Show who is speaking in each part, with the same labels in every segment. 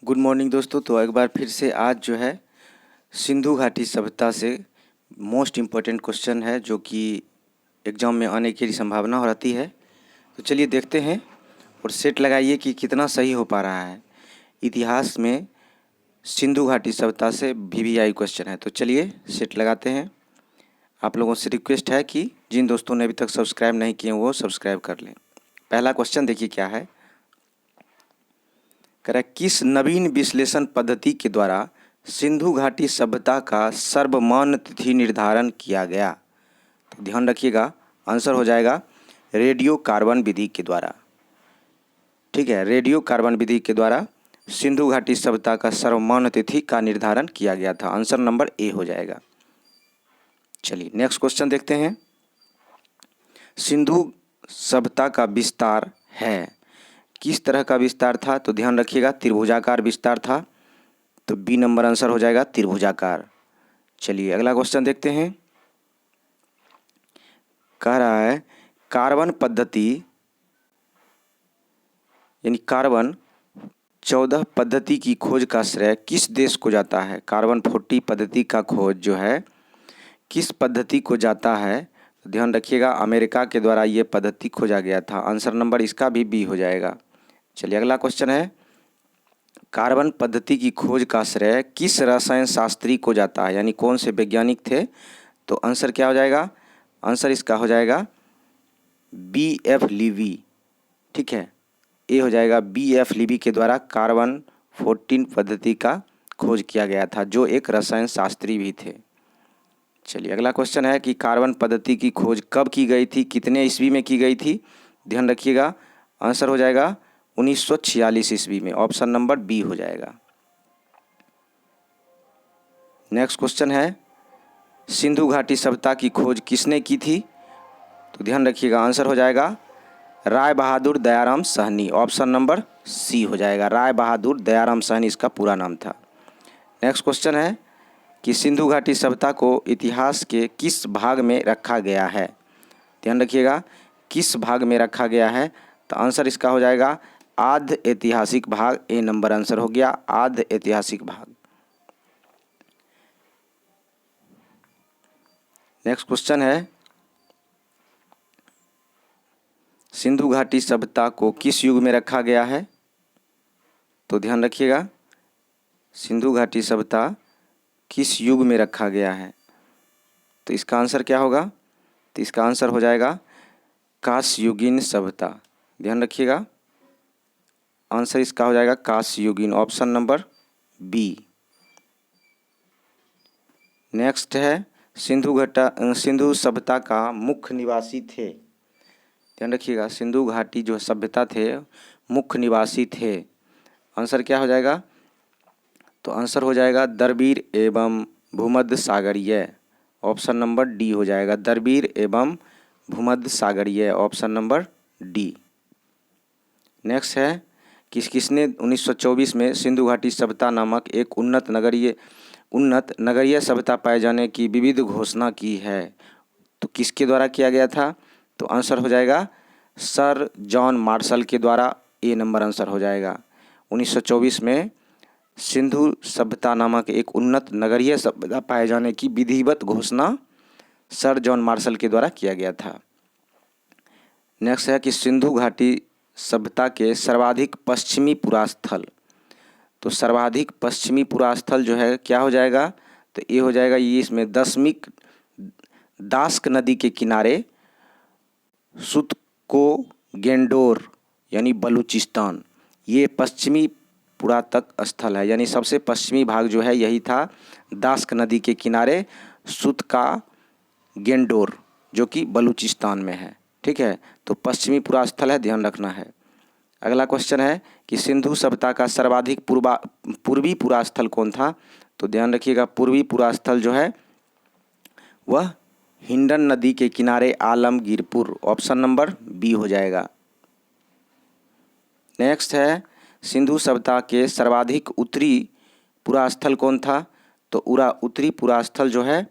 Speaker 1: Good morning दोस्तों। तो एक बार फिर से आज जो है सिंधु घाटी सभ्यता से मोस्ट इम्पोर्टेंट क्वेश्चन है जो कि एग्ज़ाम में आने की संभावना रहती है। तो चलिए देखते हैं और सेट लगाइए कि कितना सही हो पा रहा है। इतिहास में सिंधु घाटी सभ्यता से वीवीआई क्वेश्चन है। तो चलिए सेट लगाते हैं। आप लोगों से रिक्वेस्ट है कि जिन दोस्तों ने अभी तक सब्सक्राइब नहीं किए वो सब्सक्राइब कर लें। पहला क्वेश्चन देखिए क्या है। कह रहा है किस नवीन विश्लेषण पद्धति के द्वारा सिंधु घाटी सभ्यता का सर्वमान्य तिथि निर्धारण किया गया। तो ध्यान रखिएगा, आंसर हो जाएगा रेडियो कार्बन विधि के द्वारा। ठीक है, रेडियो कार्बन विधि के द्वारा सिंधु घाटी सभ्यता का सर्वमान्य तिथि का निर्धारण किया गया था। आंसर नंबर ए हो जाएगा। चलिए नेक्स्ट क्वेश्चन देखते हैं। सिंधु सभ्यता का विस्तार है, किस तरह का विस्तार था? तो ध्यान रखिएगा त्रिभुजाकार विस्तार था। तो बी नंबर आंसर हो जाएगा त्रिभुजाकार। चलिए अगला क्वेश्चन देखते हैं। कह रहा है कार्बन पद्धति यानी कार्बन 14 पद्धति की खोज का श्रेय किस देश को जाता है? कार्बन 40 पद्धति का खोज जो है किस पद्धति को जाता है? तो ध्यान रखिएगा अमेरिका के द्वारा ये पद्धति खोजा गया था। आंसर नंबर इसका भी बी हो जाएगा। चलिए अगला क्वेश्चन है कार्बन पद्धति की खोज का श्रेय किस रसायन शास्त्री को जाता है, यानी कौन से वैज्ञानिक थे? तो आंसर क्या हो जाएगा? आंसर इसका हो जाएगा B.F. लीवी। ठीक है, ये हो जाएगा B.F. लीवी के द्वारा कार्बन 14 पद्धति का खोज किया गया था, जो एक रसायन शास्त्री भी थे। चलिए अगला क्वेश्चन है कि कार्बन पद्धति की खोज कब की गई थी, कितने ईस्वी में की गई थी? ध्यान रखिएगा आंसर हो जाएगा 1946 ईस्वी में। ऑप्शन नंबर बी हो जाएगा। नेक्स्ट क्वेश्चन है सिंधु घाटी सभ्यता की खोज किसने की थी? तो ध्यान रखिएगा आंसर हो जाएगा Rai Bahadur Dayaram Sahni. Option number C हो जाएगा। राय बहादुर दयाराम साहनी इसका पूरा नाम था। नेक्स्ट क्वेश्चन है कि सिंधु घाटी सभ्यता को इतिहास के किस भाग में रखा गया है? ध्यान रखिएगा किस भाग में रखा गया है? तो आंसर इसका हो जाएगा आद्य ऐतिहासिक भाग। ए नंबर आंसर हो गया आद्य ऐतिहासिक भाग। नेक्स्ट क्वेश्चन है सिंधु घाटी सभ्यता को किस युग में रखा गया है? तो ध्यान रखिएगा सिंधु घाटी सभ्यता किस युग में रखा गया है? तो इसका आंसर क्या होगा? तो इसका आंसर हो जाएगा कांस्ययुगीन सभ्यता। ध्यान रखिएगा आंसर इसका हो जाएगा कांस्ययुगीन। Option number B. नेक्स्ट है सिंधु सभ्यता का मुख्य निवासी थे। ध्यान रखिएगा सिंधु घाटी जो सभ्यता थे मुख्य निवासी थे। आंसर क्या हो जाएगा? तो आंसर हो जाएगा दरबीर एवं भूमध्य सागरीय। ऑप्शन नंबर डी हो जाएगा दरबीर एवं भूमध्य सागरीय। Option number D. नेक्स्ट है किसने 1924 में सिंधु घाटी सभ्यता नामक एक उन्नत नगरीय सभ्यता पाए जाने की विविध घोषणा की है? तो किसके द्वारा किया गया था? तो आंसर हो जाएगा सर जॉन मार्शल के द्वारा। ए नंबर आंसर हो जाएगा। 1924 में सिंधु सभ्यता नामक एक उन्नत नगरीय सभ्यता पाए जाने की विधिवत घोषणा सर जॉन मार्शल के द्वारा किया गया था। नेक्स्ट है कि सिंधु घाटी सभ्यता के सर्वाधिक पश्चिमी पुरास्थल। तो सर्वाधिक पश्चिमी पुरास्थल जो है क्या हो जाएगा? तो ये हो जाएगा ये इसमें दशमिक दास्क नदी के किनारे सुतको गेंडोर यानी बलूचिस्तान, ये पश्चिमी पुरातत्व स्थल है। यानी सबसे पश्चिमी भाग जो है यही था दास्क नदी के किनारे सुतका गेंडोर जो कि बलूचिस्तान में है। ठीक है, तो पश्चिमी पुरास्थल है, ध्यान रखना है। अगला क्वेश्चन है कि सिंधु सभ्यता का सर्वाधिक पूर्वी पुरास्थल कौन था? तो ध्यान रखिएगा पूर्वी पुरास्थल जो है वह हिंडन नदी के किनारे आलमगीरपुर। ऑप्शन नंबर बी हो जाएगा। नेक्स्ट है सिंधु सभ्यता के सर्वाधिक उत्तरी पुरास्थल कौन था? तो उत्तरी पुरास्थल जो है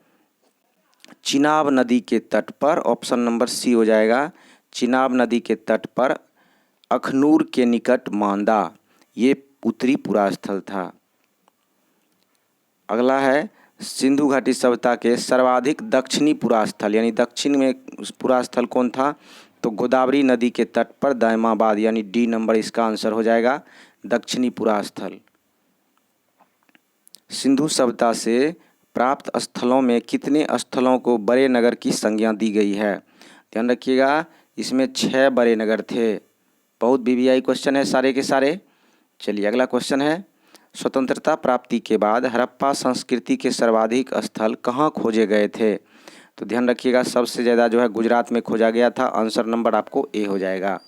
Speaker 1: चिनाब नदी के तट पर। ऑप्शन नंबर सी हो जाएगा चिनाब नदी के तट पर अखनूर के निकट मांदा, ये उत्तरी पुरास्थल था। अगला है सिंधु घाटी सभ्यता के सर्वाधिक दक्षिणी पुरास्थल, यानी दक्षिण में पुरास्थल कौन था? तो गोदावरी नदी के तट पर दायमाबाद, यानी डी नंबर इसका आंसर हो जाएगा, दक्षिणी पुरास्थल। सिंधु सभ्यता से प्राप्त स्थलों में कितने स्थलों को बड़े नगर की संज्ञा दी गई है? ध्यान रखिएगा, इसमें 6 बड़े नगर थे। बहुत वीवीआई क्वेश्चन है सारे के सारे। चलिए अगला क्वेश्चन है, स्वतंत्रता प्राप्ति के बाद हड़प्पा संस्कृति के सर्वाधिक स्थल कहाँ खोजे गए थे? तो ध्यान रखिएगा, सबसे ज़्यादा जो है गुजरात में खोजा गया था। आंसर नंबर आपको ए हो जाएगा।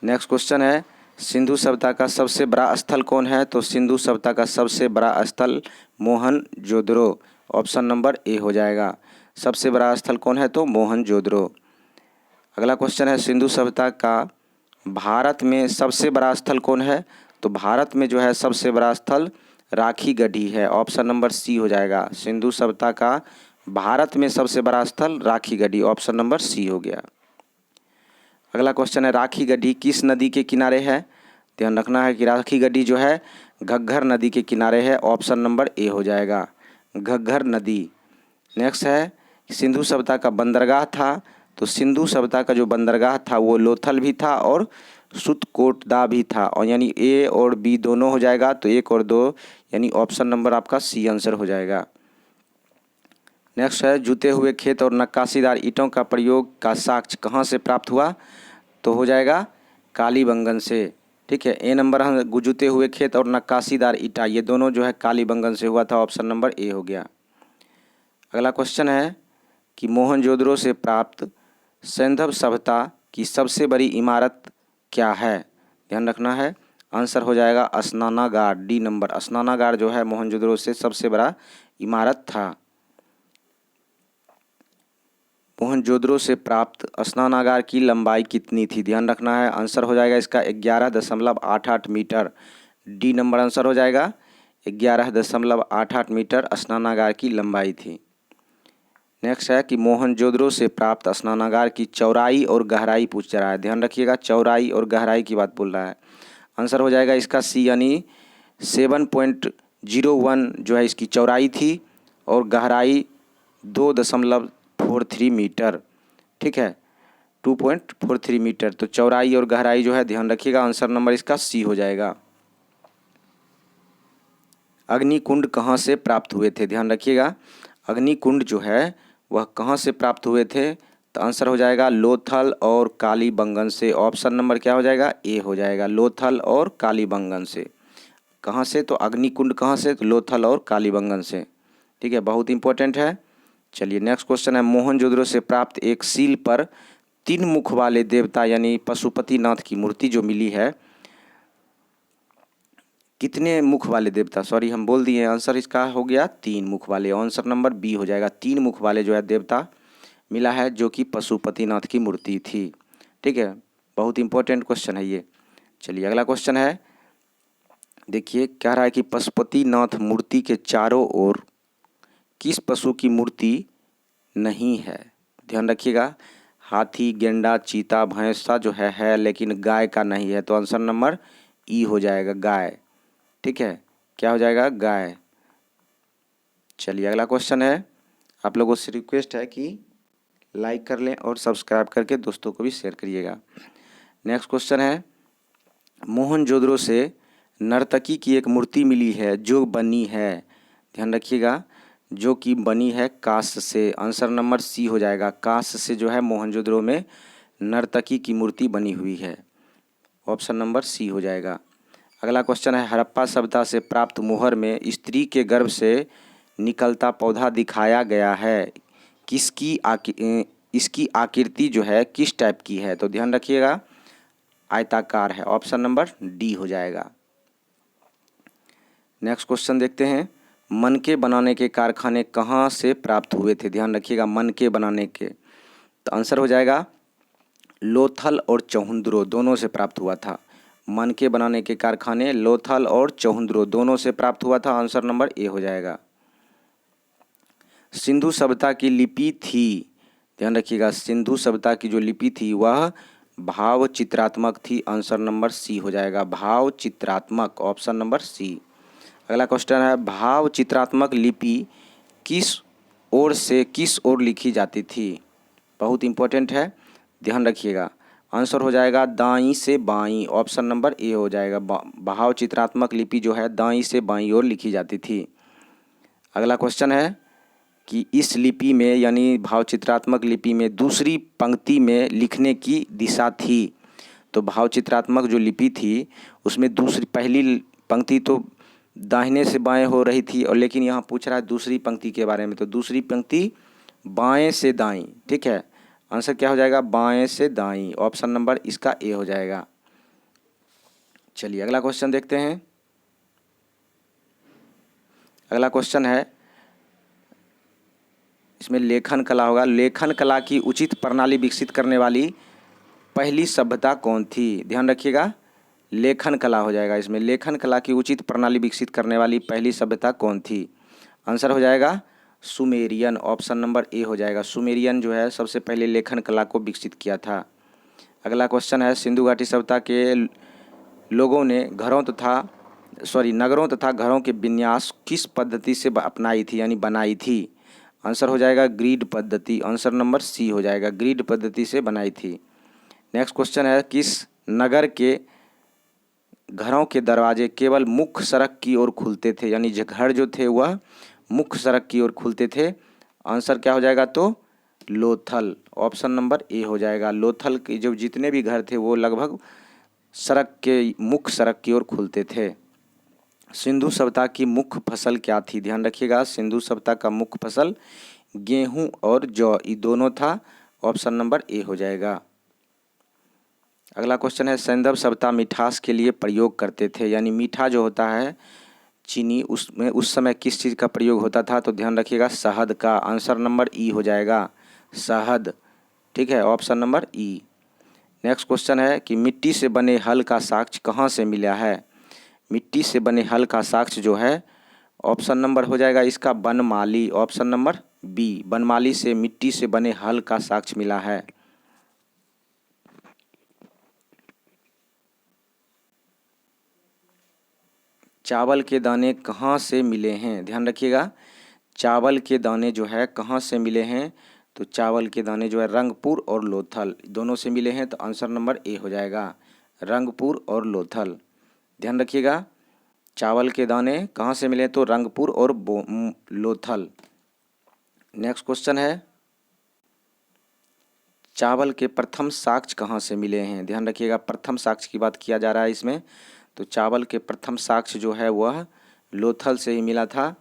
Speaker 1: नेक्स्ट क्वेश्चन है, सिंधु सभ्यता का सबसे बड़ा स्थल कौन है? तो सिंधु सभ्यता का सबसे बड़ा स्थल मोहनजोदड़ो, ऑप्शन नंबर ए हो जाएगा। सबसे बड़ा स्थल कौन है? तो मोहनजोदड़ो। अगला क्वेश्चन है, सिंधु सभ्यता का भारत में सबसे बड़ा स्थल कौन है? तो भारत में जो है सबसे बड़ा स्थल राखी गढ़ी है, ऑप्शन नंबर सी हो जाएगा। सिंधु सभ्यता का भारत में सबसे बड़ा स्थल Rakhi Garhi, option number C हो गया। अगला क्वेश्चन है, राखी गढ़ी किस नदी के किनारे है? ध्यान रखना है कि राखी गढ़ी जो है घग्घर नदी के किनारे है, ऑप्शन नंबर ए हो जाएगा, घग्घर नदी। नेक्स्ट है, सिंधु सभ्यता का बंदरगाह था। तो सिंधु सभ्यता का जो बंदरगाह था वो लोथल भी था और सुतकोटदा भी था, और यानी ए और बी दोनों हो जाएगा। तो 1 और 2 यानी ऑप्शन नंबर आपका सी आंसर हो जाएगा। नेक्स्ट है, जुते हुए खेत और नक्काशीदार ईंटों का प्रयोग का साक्ष्य कहाँ से प्राप्त हुआ? तो हो जाएगा कालीबंगन से। ठीक है, ए नंबर हम जुते हुए खेत और नक्काशीदार ईंटा, ये दोनों जो है कालीबंगन से हुआ था, ऑप्शन नंबर ए हो गया। अगला क्वेश्चन है कि मोहनजोदड़ो से प्राप्त सैंधव सभ्यता की सबसे बड़ी इमारत क्या है? ध्यान रखना है, आंसर हो जाएगा स्नानागार, डी नंबर। स्नानागार जो है मोहनजोदड़ो से सबसे बड़ा इमारत था। मोहनजोदड़ो से प्राप्त स्नानागार की लंबाई कितनी थी? ध्यान रखना है, आंसर हो जाएगा इसका 11.88 मीटर, डी नंबर आंसर हो जाएगा। 11.88 मीटर स्नानागार की लंबाई थी। नेक्स्ट है कि मोहनजोदड़ो से प्राप्त स्नानागार की चौड़ाई और गहराई पूछ रहा है। ध्यान रखिएगा, चौड़ाई और गहराई की बात बोल रहा है। आंसर हो जाएगा इसका सी, यानी 7.01 जो है इसकी चौड़ाई थी और गहराई 2.43 मीटर। ठीक है, 2.43 मीटर। तो चौड़ाई और गहराई जो है ध्यान रखिएगा, आंसर नंबर इसका सी हो जाएगा। अग्निकुंड कहाँ से प्राप्त हुए थे? ध्यान रखिएगा, अग्निकुंड जो है वह कहाँ से प्राप्त हुए थे? तो आंसर हो जाएगा लोथल और कालीबंगन से, ऑप्शन नंबर क्या हो जाएगा? ए हो जाएगा, लोथल और कालीबंगन से। कहाँ से? तो अग्निकुंड कहाँ से? तो लोथल और कालीबंगन से। ठीक है, बहुत इंपॉर्टेंट है। चलिए नेक्स्ट क्वेश्चन है, मोहनजोदड़ो से प्राप्त एक सील पर 3 मुख वाले देवता यानी पशुपतिनाथ की मूर्ति जो मिली है, कितने मुख वाले देवता, सॉरी हम बोल दिए, आंसर इसका हो गया 3 मुख वाले, आंसर नंबर बी हो जाएगा। 3 मुख वाले जो है देवता मिला है जो कि पशुपतिनाथ की मूर्ति थी। ठीक है, बहुत इंपॉर्टेंट क्वेश्चन है ये। चलिए अगला क्वेश्चन है, देखिए कह रहा है कि पशुपतिनाथ मूर्ति के चारों ओर किस पशु की मूर्ति नहीं है? ध्यान रखिएगा, हाथी, गेंडा, चीता, भैंसा जो है लेकिन गाय का नहीं है। तो आंसर नंबर ई हो जाएगा, गाय। ठीक है, क्या हो जाएगा? गाय। चलिए अगला क्वेश्चन है, आप लोगों से रिक्वेस्ट है कि लाइक कर लें और सब्सक्राइब करके दोस्तों को भी शेयर करिएगा। नेक्स्ट क्वेश्चन है, मोहनजोदड़ो से नर्तकी की एक मूर्ति मिली है जो बनी है, ध्यान रखिएगा, जो कि बनी है कांस्य से, आंसर नंबर सी हो जाएगा। कांस्य से जो है मोहनजोदड़ो में नर्तकी की मूर्ति बनी हुई है, ऑप्शन नंबर सी हो जाएगा। अगला क्वेश्चन है, हड़प्पा सभ्यता से प्राप्त मोहर में स्त्री के गर्भ से निकलता पौधा दिखाया गया है, इसकी आकृति जो है किस टाइप की है? तो ध्यान रखिएगा, आयताकार है, ऑप्शन नंबर डी हो जाएगा। नेक्स्ट क्वेश्चन देखते हैं, मनके बनाने के कारखाने कहाँ से प्राप्त हुए थे? ध्यान रखिएगा, मनके बनाने के, तो आंसर हो जाएगा लोथल और चौहुंद्रो दोनों से प्राप्त हुआ था। मनके बनाने के कारखाने लोथल और चौहुंद्रो दोनों से प्राप्त हुआ था, आंसर नंबर ए हो जाएगा। सिंधु सभ्यता की लिपि थी, ध्यान रखिएगा, सिंधु सभ्यता की जो लिपि थी वह भाव चित्रात्मक थी। आंसर नंबर सी हो जाएगा, भाव चित्रात्मक, ऑप्शन नंबर सी। अगला क्वेश्चन है, भाव चित्रात्मक लिपि किस ओर से किस ओर लिखी जाती थी। बहुत इंपॉर्टेंट है, ध्यान रखिएगा। आंसर हो जाएगा दाईं से बाईं, ऑप्शन नंबर ए हो जाएगा। भाव चित्रात्मक लिपि जो है दाईं से बाईं ओर लिखी जाती थी। अगला क्वेश्चन है कि इस लिपि में यानी भाव चित्रात्मक लिपि में दूसरी पंक्ति में लिखने की दिशा थी। तो भाव चित्रात्मक जो लिपि थी उसमें दूसरी पहली पंक्ति तो दाहिने से बाएं हो रही थी, और लेकिन यहाँ पूछ रहा है दूसरी पंक्ति के बारे में, तो दूसरी पंक्ति बाएं से दाईं। ठीक है, आंसर क्या हो जाएगा, बाएं से दाईं, ऑप्शन नंबर इसका ए हो जाएगा। चलिए अगला क्वेश्चन देखते हैं। अगला क्वेश्चन है, इसमें लेखन कला होगा। लेखन कला की उचित प्रणाली विकसित करने वाली पहली सभ्यता कौन थी। ध्यान रखिएगा, लेखन कला हो जाएगा इसमें। लेखन कला की उचित प्रणाली विकसित करने वाली पहली सभ्यता कौन थी। आंसर हो जाएगा सुमेरियन, ऑप्शन नंबर ए हो जाएगा। सुमेरियन जो है सबसे पहले लेखन कला को विकसित किया था। अगला क्वेश्चन है, सिंधु घाटी सभ्यता के लोगों ने नगरों तथा घरों के विन्यास किस पद्धति से अपनाई थी यानी बनाई थी। आंसर हो जाएगा ग्रिड पद्धति, आंसर नंबर सी हो जाएगा, ग्रिड पद्धति से बनाई थी। नेक्स्ट क्वेश्चन है, किस नगर के घरों के दरवाजे केवल मुख्य सड़क की ओर खुलते थे, यानी घर जो थे वह मुख्य सड़क की ओर खुलते थे। आंसर क्या हो जाएगा, तो लोथल, ऑप्शन नंबर ए हो जाएगा। लोथल के जो जितने भी घर थे वो लगभग मुख्य सड़क की ओर खुलते थे। सिंधु सभ्यता की मुख्य फसल क्या थी। ध्यान रखिएगा, सिंधु सभ्यता का मुख्य फसल गेहूं और जौ ये दोनों था, ऑप्शन नंबर ए हो जाएगा। अगला क्वेश्चन है, सैंधव सभ्यता मिठास के लिए प्रयोग करते थे, यानी मीठा जो होता है चीनी, उसमें उस समय किस चीज़ का प्रयोग होता था। तो ध्यान रखिएगा शहद का, आंसर नंबर ई हो जाएगा, शहद। ठीक है, ऑप्शन नंबर ई। नेक्स्ट क्वेश्चन है कि मिट्टी से बने हल का साक्ष्य कहाँ से मिला है। मिट्टी से बने हल का साक्ष्य जो है ऑप्शन नंबर हो जाएगा इसका Banmali, option number B, Banmali से मिट्टी से बने हल का साक्ष्य मिला है। चावल के दाने कहाँ से मिले हैं। ध्यान रखिएगा, चावल के दाने जो है कहाँ से मिले हैं। तो चावल के दाने जो है रंगपुर और लोथल दोनों से मिले हैं, तो आंसर नंबर ए हो जाएगा, रंगपुर और लोथल। ध्यान रखिएगा, चावल के दाने कहाँ से मिले, तो रंगपुर और लोथल। नेक्स्ट क्वेश्चन है, चावल के प्रथम साक्ष्य कहाँ से मिले हैं। ध्यान रखिएगा, प्रथम साक्ष्य की बात किया जा रहा है इसमें, तो चावल के प्रथम साक्ष्य जो है वह लोथल से ही मिला था।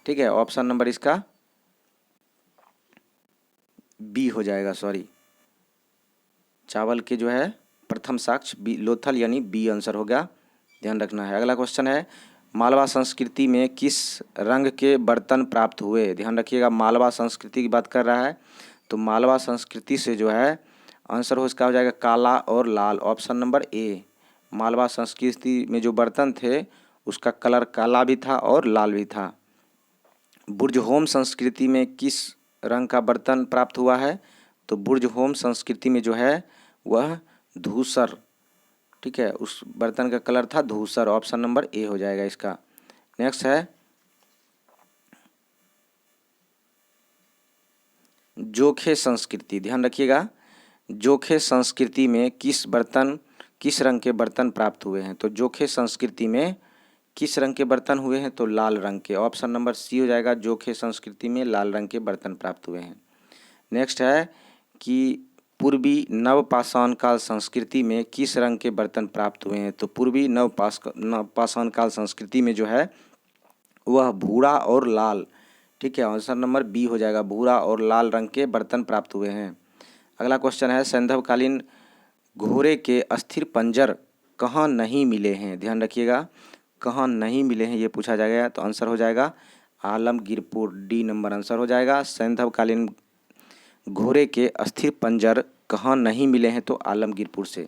Speaker 1: ठीक है, ऑप्शन नंबर इसका बी हो जाएगा, चावल के जो है प्रथम साक्ष्य बी लोथल, यानी बी आंसर हो गया, ध्यान रखना है। अगला क्वेश्चन है, मालवा संस्कृति में किस रंग के बर्तन प्राप्त हुए। ध्यान रखिएगा, मालवा संस्कृति की बात कर रहा है, तो मालवा संस्कृति से जो है आंसर इसका हो जाएगा काला और लाल, ऑप्शन नंबर ए। मालवा संस्कृति में जो बर्तन थे उसका कलर काला भी था और लाल भी था। बुर्जहोम संस्कृति में किस रंग का बर्तन प्राप्त हुआ है। तो बुर्जहोम संस्कृति में जो है वह धूसर, ठीक है, उस बर्तन का कलर था धूसर, ऑप्शन नंबर ए हो जाएगा इसका। नेक्स्ट है, जोखे संस्कृति। ध्यान रखिएगा, जोखे संस्कृति में किस रंग के बर्तन प्राप्त हुए हैं। तो जोखे संस्कृति में किस रंग के बर्तन हुए हैं, तो लाल रंग के, ऑप्शन नंबर सी हो जाएगा, जोखे संस्कृति में लाल रंग के बर्तन प्राप्त हुए हैं। नेक्स्ट है कि पूर्वी नवपाषाण काल संस्कृति में किस रंग के बर्तन प्राप्त हुए हैं। तो पूर्वी नवपाषाण काल संस्कृति में जो है वह भूरा और लाल, ठीक है, आंसर नंबर बी हो जाएगा, भूरा और लाल रंग के बर्तन प्राप्त हुए हैं। अगला क्वेश्चन है, सैंधवकालीन घोड़े के अस्थिर पंजर कहाँ नहीं मिले हैं। ध्यान रखिएगा, कहाँ नहीं मिले हैं ये पूछा जाएगा, तो आंसर हो जाएगा आलमगीरपुर, डी नंबर आंसर हो जाएगा। सैंधवकालीन घोड़े के अस्थिर पंजर कहाँ नहीं मिले हैं, तो आलमगीरपुर से।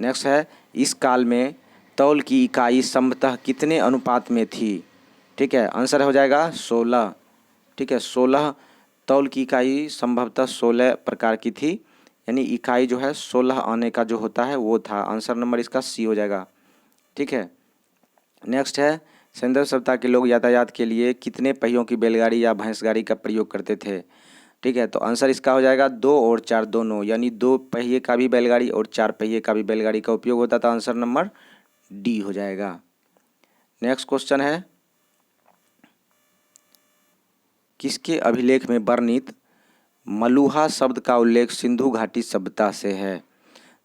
Speaker 1: नेक्स्ट है, इस काल में तौल की इकाई संभवतः कितने अनुपात में थी। ठीक है, आंसर हो जाएगा 16, ठीक है, 16 तौल की इकाई संभवतः 16 प्रकार की थी, यानी इकाई जो है 16 आने का जो होता है वो था। आंसर नंबर इसका सी हो जाएगा। ठीक है, नेक्स्ट है संदर्भ सभ्यता के लोग यातायात के लिए कितने पहियों की बैलगाड़ी या भैंसगाड़ी का प्रयोग करते थे। ठीक है, तो आंसर इसका हो जाएगा 2 और 4 दोनों, यानी 2 पहिए का भी बैलगाड़ी और 4 पहिए का भी बैलगाड़ी का उपयोग होता था। आंसर नंबर डी हो जाएगा। नेक्स्ट क्वेश्चन है किसके अभिलेख में वर्णित मलुहा शब्द का उल्लेख सिंधु घाटी सभ्यता से है।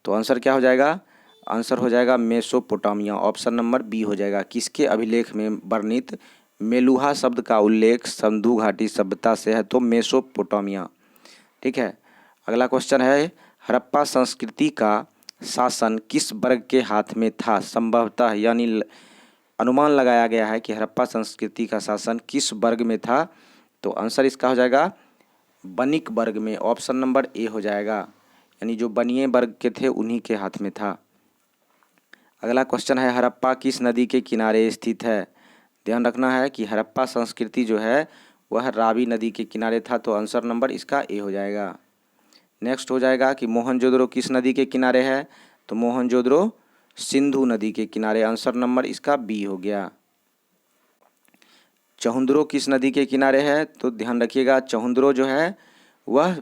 Speaker 1: तो आंसर क्या हो जाएगा, आंसर हो जाएगा मेसोपोटामिया। ऑप्शन नंबर बी हो जाएगा। किसके अभिलेख में वर्णित मेलुहा शब्द का उल्लेख सिंधु घाटी सभ्यता से है, तो मेसोपोटामिया। ठीक है, अगला क्वेश्चन है हड़प्पा संस्कृति का शासन किस वर्ग के हाथ में था। संभवतः यानी अनुमान लगाया गया है कि हड़प्पा संस्कृति का शासन किस वर्ग में था। तो आंसर इसका हो जाएगा बनिक वर्ग में। ऑप्शन नंबर ए हो जाएगा, यानी जो बनिए वर्ग के थे उन्हीं के हाथ में था। अगला क्वेश्चन है हड़प्पा किस नदी के किनारे स्थित है। ध्यान रखना है कि हड़प्पा संस्कृति जो है वह रावी नदी के किनारे था, तो आंसर नंबर इसका ए हो जाएगा। नेक्स्ट हो जाएगा कि मोहनजोदड़ो किस नदी के किनारे है। तो मोहनजोदड़ो सिंधु नदी के किनारे। आंसर नंबर इसका बी हो गया। चहुंदरो किस नदी के किनारे है। तो ध्यान रखिएगा चहुंदरो जो है वह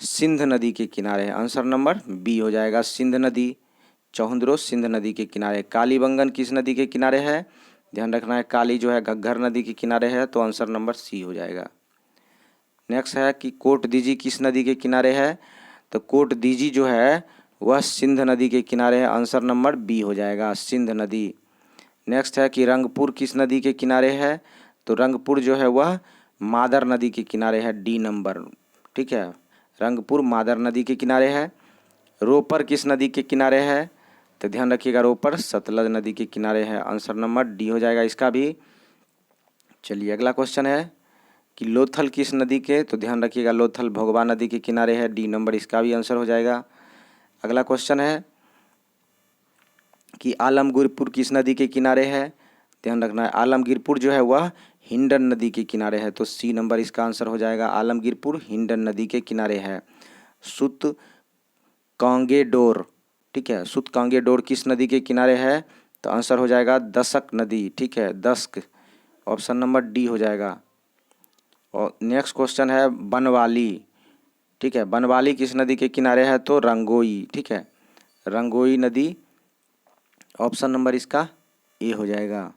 Speaker 1: सिंध नदी के किनारे है। आंसर नंबर बी हो जाएगा, सिंध नदी। चहुंदरो सिंध नदी के किनारे। कालीबंगन किस नदी के किनारे है। ध्यान रखना है काली जो है घग्घर नदी के किनारे है, तो आंसर नंबर सी हो जाएगा। नेक्स्ट है कि कोट दीजी किस नदी के किनारे है। तो कोट दीजी जो है वह सिंध नदी के किनारे है। आंसर नंबर बी हो जाएगा, सिंध नदी। नेक्स्ट है कि रंगपुर किस नदी के किनारे है। तो रंगपुर जो है वह मादर नदी के किनारे है, डी नंबर। ठीक है, रंगपुर मादर नदी के किनारे है। रोपर किस नदी के किनारे है। तो ध्यान रखिएगा रोपर सतलज नदी के किनारे है। आंसर नंबर डी हो जाएगा इसका भी। चलिए अगला क्वेश्चन है कि लोथल किस नदी के। तो ध्यान रखिएगा लोथल भोगवा नदी के किनारे है, डी नंबर इसका भी आंसर हो जाएगा। अगला क्वेश्चन है कि आलमगीरपुर किस नदी के किनारे है। ध्यान रखना है आलमगीरपुर जो है वह हिंडन नदी के किनारे है, तो सी नंबर इसका आंसर हो जाएगा। आलमगीरपुर हिंडन नदी के किनारे है। सुत कांगेडोर, ठीक है, सुत कांगेडोर किस नदी के किनारे है। तो आंसर हो जाएगा दशक नदी। ठीक है, दशक। ऑप्शन नंबर डी हो जाएगा। और नेक्स्ट क्वेश्चन है बनवाली। ठीक है, बनवाली किस नदी के किनारे है। तो रंगोई। ठीक है, रंगोई नदी। ऑप्शन नंबर इसका ए हो जाएगा।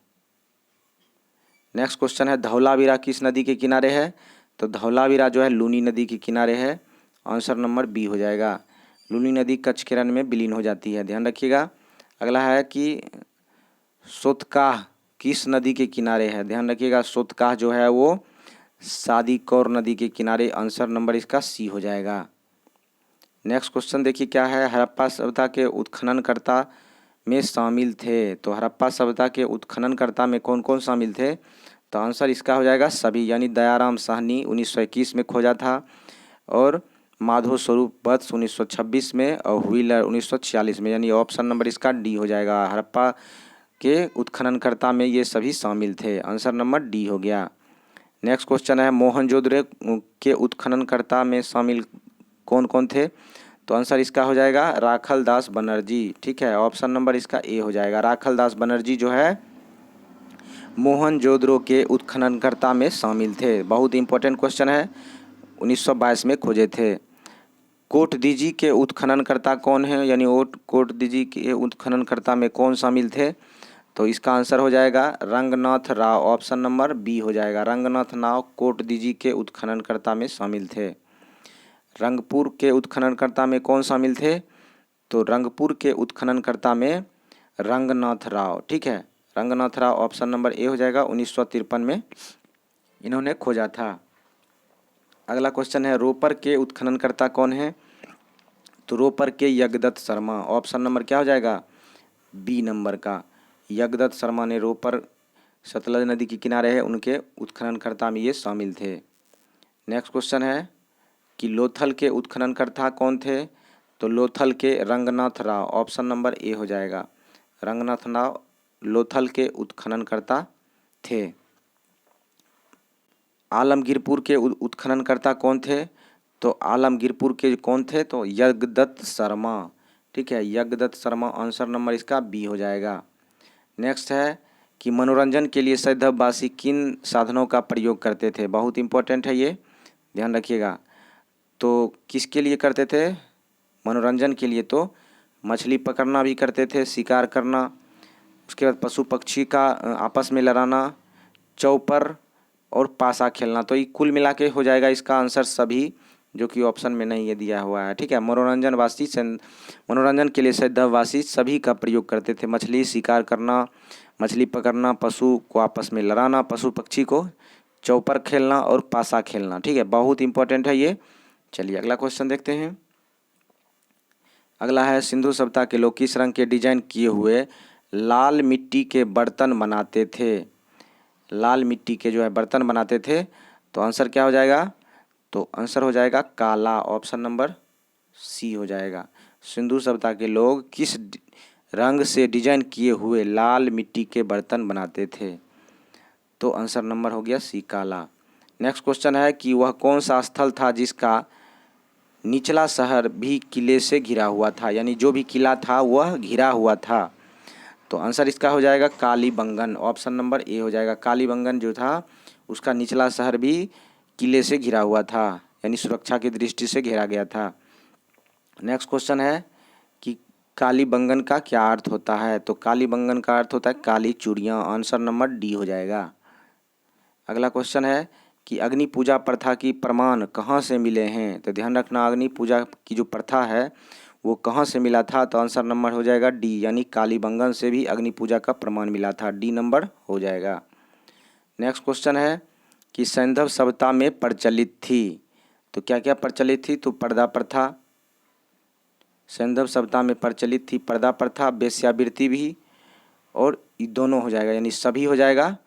Speaker 1: नेक्स्ट क्वेश्चन है धौलावीरा किस नदी के किनारे है। तो धौलावीरा जो है लूनी नदी के किनारे है। आंसर नंबर बी हो जाएगा। लूनी नदी कच्छ के रण में विलीन हो जाती है, ध्यान रखिएगा। अगला है कि सोतकाह किस नदी के किनारे है। ध्यान रखिएगा सोतकाह जो है वो सादीकौर नदी के किनारे। आंसर नंबर इसका सी हो जाएगा। नेक्स्ट क्वेश्चन देखिए क्या है, हड़प्पा सभ्यता के उत्खननकर्ता में शामिल थे। तो हड़प्पा सभ्यता के उत्खननकर्ता में कौन कौन शामिल थे। तो आंसर इसका हो जाएगा सभी, यानी दयाराम साहनी 1921 में खोजा था, और माधव स्वरूप वत्स 1926 में, और व्हीलर 1946 में, यानी ऑप्शन नंबर इसका डी हो जाएगा। हड़प्पा के उत्खननकर्ता में ये सभी शामिल थे। आंसर नंबर डी हो गया। नेक्स्ट क्वेश्चन है मोहनजोदड़ो के उत्खननकर्ता में शामिल कौन कौन थे। तो आंसर इसका हो जाएगा राखल दास बनर्जी। ठीक है, ऑप्शन नंबर इसका ए हो जाएगा। राखल दास बनर्जी जो है मोहनजोदड़ो के उत्खननकर्ता में शामिल थे। बहुत इंपॉर्टेंट क्वेश्चन है, 1922 में खोजे थे। कोटदीजी के उत्खननकर्ता कौन है, यानी कोटदीजी के उत्खननकर्ता में कौन शामिल थे। तो इसका आंसर हो जाएगा Ranganath Rao. Option number B हो जाएगा। रंगनाथ राव कोटदीजी के उत्खननकर्ता में शामिल थे। रंगपुर के उत्खननकर्ता में कौन शामिल थे। तो रंगपुर के उत्खननकर्ता में रंगनाथ राव। ठीक है, Ranganath Rao option number A हो जाएगा। 1953 में इन्होंने खोजा था। अगला क्वेश्चन है रोपर के उत्खननकर्ता कौन है। तो रोपर के यज्ञदत्त शर्मा। ऑप्शन नंबर क्या हो जाएगा, बी नंबर का। यज्ञदत्त शर्मा ने रोपर सतलज नदी के किनारे है, उनके उत्खननकर्ता में ये शामिल थे। नेक्स्ट क्वेश्चन है कि लोथल के उत्खननकर्ता कौन थे। तो लोथल के Ranganath Rao. Option number A हो जाएगा। रंगनाथ राव लोथल के उत्खननकर्ता थे। आलमगीरपुर के उत्खननकर्ता कौन थे। तो आलमगीरपुर के कौन थे? तो यज्ञदत्त शर्मा। ठीक है, यज्ञदत्त शर्मा। आंसर नंबर इसका बी हो जाएगा। नेक्स्ट है कि मनोरंजन के लिए सैंधववासी किन साधनों का प्रयोग करते थे? बहुत इंपॉर्टेंट है ये, ध्यान रखिएगा। तो किसके लिए करते थे? मनोरंजन के लिए तो मछली पकड़ना भी करते थे, शिकार करना, उसके बाद पशु पक्षी का आपस में लड़ाना, चौपर और पासा खेलना। तो ये कुल मिला के हो जाएगा इसका आंसर सभी, जो कि ऑप्शन में नहीं ये दिया हुआ है। ठीक है, मनोरंजन के लिए सैंधववासी सभी का प्रयोग करते थे। मछली शिकार करना, मछली पकड़ना, पशु को आपस में लड़ाना, पशु पक्षी को चौपर खेलना और पासा खेलना। ठीक है, बहुत इंपॉर्टेंट है ये। चलिए अगला क्वेश्चन देखते हैं। अगला है, सिंधु सभ्यता के लोग किस रंग के डिजाइन किए हुए लाल मिट्टी के बर्तन बनाते थे? लाल मिट्टी के जो है बर्तन बनाते थे। तो आंसर क्या हो जाएगा? तो आंसर हो जाएगा काला। ऑप्शन नंबर सी हो जाएगा। सिंधु सभ्यता के लोग किस रंग से डिजाइन किए हुए लाल मिट्टी के बर्तन बनाते थे? तो आंसर नंबर हो गया सी, काला। नेक्स्ट क्वेश्चन है कि वह कौन सा स्थल था जिसका निचला शहर भी किले से घिरा हुआ था? यानी जो भी किला था वह घिरा हुआ था। तो आंसर इसका हो जाएगा कालीबंगन। ऑप्शन नंबर ए हो जाएगा। कालीबंगन जो था उसका निचला शहर भी किले से घिरा हुआ था, यानी सुरक्षा की दृष्टि से घेरा गया था। नेक्स्ट क्वेश्चन है कि कालीबंगन का क्या अर्थ होता है? तो कालीबंगन का अर्थ होता है काली चूड़ियाँ। आंसर नंबर डी हो जाएगा। अगला क्वेश्चन है कि अग्नि पूजा प्रथा की प्रमाण कहाँ से मिले हैं? तो ध्यान रखना, अग्नि पूजा की जो प्रथा है वो कहाँ से मिला था? तो आंसर नंबर हो जाएगा डी, यानी कालीबंगन से भी अग्नि पूजा का प्रमाण मिला था। डी नंबर हो जाएगा। नेक्स्ट क्वेश्चन है कि सैंधव सभ्यता में प्रचलित थी। तो क्या क्या प्रचलित थी? तो पर्दा प्रथा सैंधव सभ्यता में प्रचलित थी, पर्दा प्रथा, वेश्यावृत्ति भी, और ये दोनों हो जाएगा, यानी सभी हो जाएगा।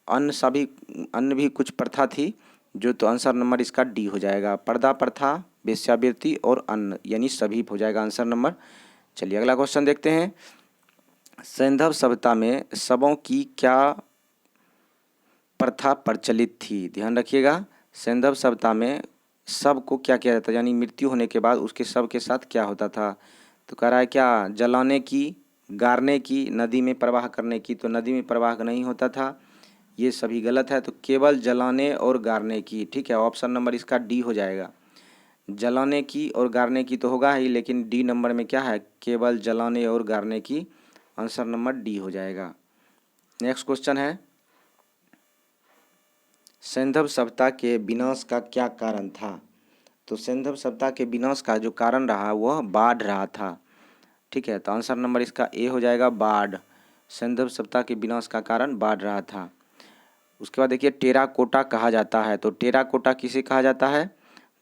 Speaker 1: अन्य भी कुछ प्रथा थी जो, तो आंसर नंबर इसका डी हो जाएगा। पर्दा प्रथा, वेश्यावृत्ति और अन्य, यानी सभी हो जाएगा आंसर नंबर। चलिए अगला क्वेश्चन देखते हैं। सैंधव सभ्यता में शवों की क्या प्रथा प्रचलित थी? ध्यान रखिएगा, सैंधव सभ्यता में शव को क्या किया जाता है, यानी मृत्यु होने के बाद उसके शव के साथ क्या होता था? तो कह रहा है क्या जलाने की, गाड़ने की, नदी में प्रवाह करने की। तो नदी में प्रवाह नहीं होता था, ये सभी गलत है। तो केवल जलाने और गाड़ने की। ठीक है, ऑप्शन नंबर इसका डी हो जाएगा। जलाने की और गाड़ने की तो होगा ही, लेकिन डी नंबर में क्या है? केवल जलाने और गाड़ने की। आंसर नंबर डी हो जाएगा। नेक्स्ट क्वेश्चन है, सैंधव सभ्यता के विनाश का क्या कारण था? तो सैंधव सभ्यता के विनाश का जो कारण रहा वह बाढ़ रहा था। ठीक है, तो आंसर नंबर इसका ए हो जाएगा, बाढ़। सैंधव सभ्यता के विनाश का कारण बाढ़ रहा था। उसके बाद देखिए, टेराकोटा कहा जाता है। तो टेराकोटा किसे कहा जाता है?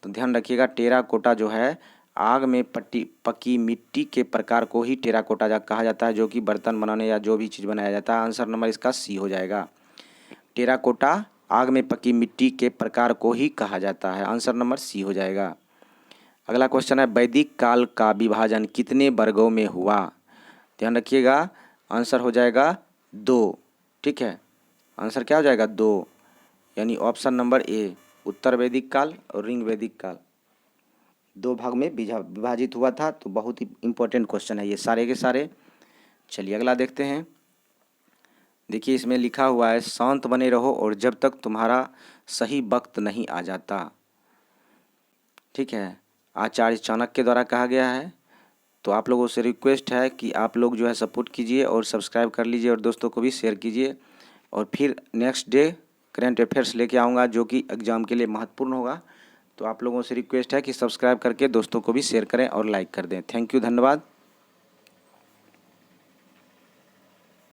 Speaker 1: तो ध्यान रखिएगा, टेराकोटा जो है आग में पकी मिट्टी के प्रकार को ही टेराकोटा कहा जाता है, जो कि बर्तन बनाने या जो भी चीज़ बनाया जाता है। आंसर नंबर इसका सी हो जाएगा। टेराकोटा आग में पकी मिट्टी के प्रकार को ही कहा जाता है। आंसर नंबर सी हो जाएगा। अगला क्वेश्चन है, वैदिक काल का विभाजन कितने वर्गों में हुआ? ध्यान रखिएगा, आंसर हो जाएगा 2। ठीक है, आंसर क्या हो जाएगा? 2, यानी ऑप्शन नंबर ए, उत्तर वैदिक काल और ऋग वैदिक काल 2 भाग में विभाजित हुआ था। तो बहुत ही इंपॉर्टेंट क्वेश्चन है ये सारे के सारे। चलिए अगला देखते हैं। देखिए इसमें लिखा हुआ है, शांत बने रहो और जब तक तुम्हारा सही वक्त नहीं आ जाता। ठीक है, आचार्य चाणक्य द्वारा कहा गया है। तो आप लोगों से रिक्वेस्ट है कि आप लोग जो है सपोर्ट कीजिए और सब्सक्राइब कर लीजिए और दोस्तों को भी शेयर कीजिए। और फिर नेक्स्ट डे करंट अफेयर्स लेके आऊँगा जो कि एग्ज़ाम के लिए महत्वपूर्ण होगा। तो आप लोगों से रिक्वेस्ट है कि सब्सक्राइब करके दोस्तों को भी शेयर करें और लाइक कर दें। थैंक यू, धन्यवाद।